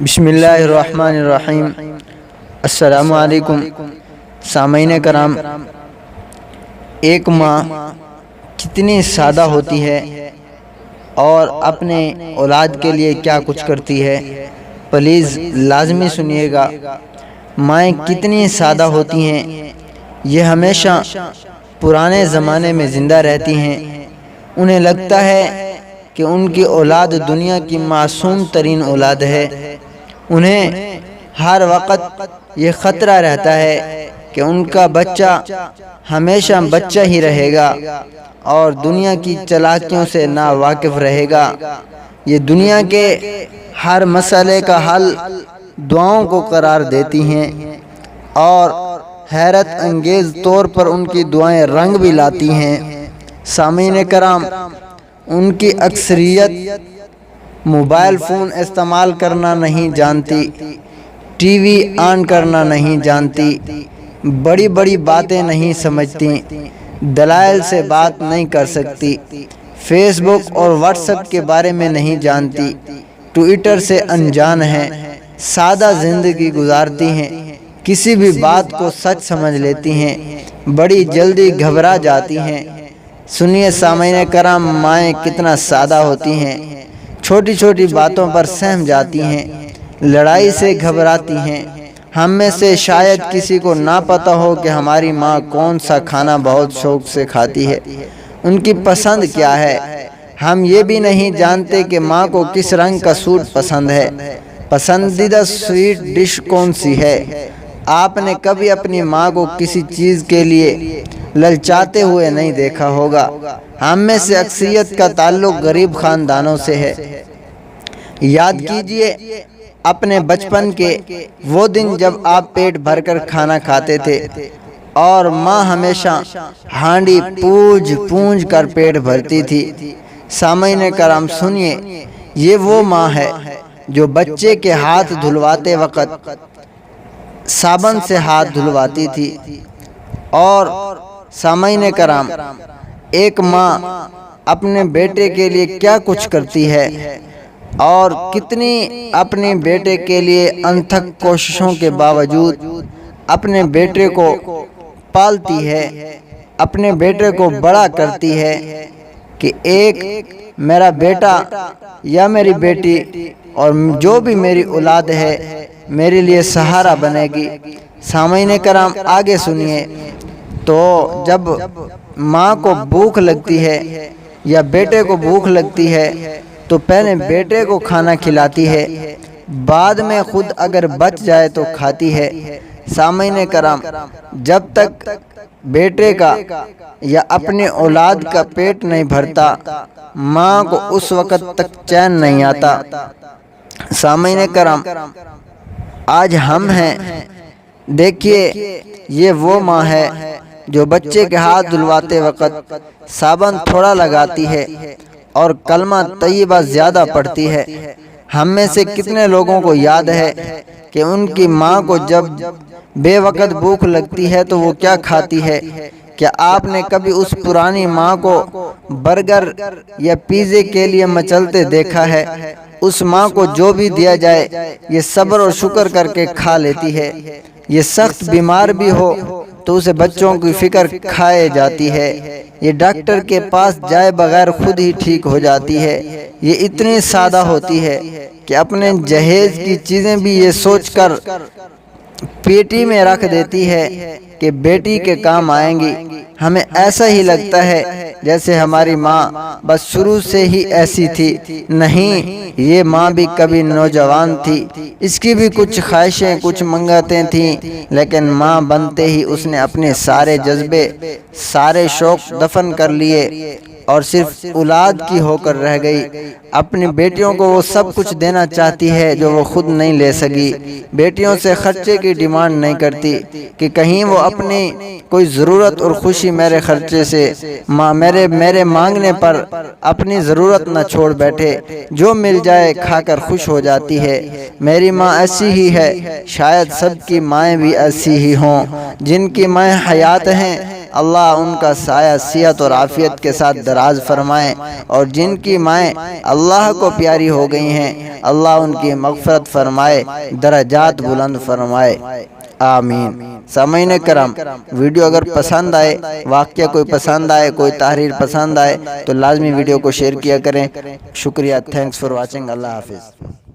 بسم اللہ الرحمن الرحیم۔ السلام علیکم سامعین کرام، ایک ماں کتنی سادہ ہوتی ہے اور اپنے اولاد کے لیے کیا کچھ کرتی ہے، پلیز لازمی سنیے گا۔ مائیں کتنی سادہ ہوتی ہیں، یہ ہمیشہ پرانے زمانے میں زندہ رہتی ہیں۔ انہیں لگتا ہے کہ ان کی اولاد دنیا کی معصوم ترین اولاد ہے۔ انہیں ہر وقت یہ خطرہ رہتا ہے کہ ان کا بچہ ہمیشہ بچہ ہی رہے گا اور دنیا کی چالاکیوں سے ناواقف رہے گا۔ یہ دنیا کے ہر مسئلے کا حل دعاؤں کو قرار دیتی ہیں اور حیرت انگیز طور پر ان کی دعائیں رنگ بھی لاتی ہیں۔ سامعین کرام، ان کی اکثریت موبائل فون استعمال کرنا نہیں جانتی، ٹی وی آن کرنا نہیں جانتی، بڑی بڑی باتیں نہیں سمجھتی، دلائل سے بات نہیں کر سکتی، فیس بک اور واٹس ایپ کے بارے میں نہیں جانتی، ٹویٹر سے انجان ہیں، سادہ زندگی گزارتی ہیں، کسی بھی بات کو سچ سمجھ لیتی ہیں، بڑی جلدی گھبرا جاتی ہیں۔ سنیے سامعین کرام، مائیں کتنا سادہ ہوتی ہیں، چھوٹی چھوٹی باتوں پر سہم جاتی ہیں، لڑائی سے گھبراتی ہیں۔ ہم میں سے شاید کسی کو نہ پتہ ہو کہ ہماری ماں کون سا کھانا بہت شوق سے کھاتی ہے، ان کی پسند کیا ہے۔ ہم یہ بھی نہیں جانتے کہ ماں کو کس رنگ کا سوٹ پسند ہے، پسندیدہ سویٹ ڈش کون سی ہے۔ آپ نے کبھی اپنی ماں کو کسی چیز کے لیے للچاتے ہوئے نہیں دیکھا ہوگا۔ ہم میں سے اکثریت کا تعلق غریب خاندانوں سے ہے۔ یاد کیجئے اپنے بچپن کے وہ دن جب آپ پیٹ بھر کر کھانا کھاتے تھے اور ماں ہمیشہ ہانڈی پونجھ پونجھ کر پیٹ بھرتی تھی۔ سامعین کرام سنیے، یہ وہ ماں ہے جو بچے کے ہاتھ دھلواتے وقت صابن سے ہاتھ دھلواتی تھی۔ اور سامعین کرام، ایک ماں اپنے بیٹے کے لیے کیا کچھ کرتی ہے اور کتنی اپنے بیٹے کے لیے انتھک کوششوں کے باوجود اپنے بیٹے کو پالتی ہے، اپنے بیٹے کو بڑا کرتی ہے کہ ایک میرا بیٹا یا میری بیٹی اور جو بھی میری اولاد ہے میرے لیے سہارا بنے گی۔ سامعین کرام آگے سنیے، تو جب ماں کو بھوک لگتی ہے یا بیٹے کو بھوک لگتی ہے تو پہلے بیٹے کو کھانا کھلاتی ہے، بعد میں خود اگر بچ جائے تو کھاتی ہے۔ سامعین کرام، جب تک بیٹے کا یا اپنے اولاد کا پیٹ نہیں بھرتا، ماں کو اس وقت تک چین نہیں آتا۔ سامعین کرام، آج ہم ہیں، دیکھیے یہ وہ ماں ہے جو بچے کے ہاتھ دھلواتے وقت صابن تھوڑا لگاتی ہے اور کلمہ طیبہ زیادہ پڑھتی ہے۔ ہم میں سے کتنے لوگوں کو یاد ہے کہ ان کی ماں کو جب بے وقت بھوک لگتی ہے تو وہ کیا کھاتی ہے؟ کیا آپ نے کبھی اس پرانی ماں کو برگر یا پیزے کے لیے مچلتے دیکھا ہے؟ اس ماں کو جو بھی دیا جائے یہ صبر اور شکر کر کے کھا لیتی ہے۔ یہ سخت بیمار بھی ہو تو اسے بچوں کی فکر کھائے جاتی ہے۔ یہ ڈاکٹر کے پاس جائے بغیر خود ہی ٹھیک ہو جاتی ہے۔ یہ اتنی سادہ ہوتی ہے کہ اپنے جہیز کی چیزیں بھی یہ سوچ کر پیٹی میں رکھ دیتی ہے کہ بیٹی کے کام آئیں گی۔ ہمیں ایسا ہی لگتا ہے جیسے ہماری ماں بس شروع سے ہی ایسی تھی۔ نہیں، یہ ماں بھی کبھی نوجوان تھی، اس کی بھی کچھ خواہشیں، کچھ منگتیں تھیں، لیکن ماں بنتے ہی اس نے اپنے سارے جذبے، سارے شوق دفن کر لیے اور صرف اولاد کی ہو کر رہ گئی۔ اپنی بیٹیوں کو وہ سب کچھ دینا چاہتی ہے جو وہ خود نہیں لے سکی۔ بیٹیوں سے خرچے کی ڈیمانڈ نہیں کرتی کہ کہیں وہ اپنی کوئی ضرورت اور خوشی میرے خرچے سے، میرے مانگنے پر اپنی ضرورت نہ چھوڑ بیٹھے، جو مل جائے کھا کر خوش ہو جاتی ہے۔ میری ماں ایسی ہی ہے، شاید سب کی مائیں بھی ایسی ہی ہوں۔ جن کی مائیں حیات ہیں اللہ ان کا سایہ صحت اور عافیت کے ساتھ دراز فرمائے، اور جن کی مائیں اللہ کو پیاری ہو گئی ہیں اللہ ان کی مغفرت فرمائے، درجات بلند فرمائے، آمین۔ سامعین کرام، ویڈیو اگر پسند آئے، واقعہ کوئی پسند آئے، کوئی تحریر پسند آئے تو لازمی ویڈیو کو شیئر کیا کریں۔ شکریہ، تھینکس فار واچنگ، اللہ حافظ۔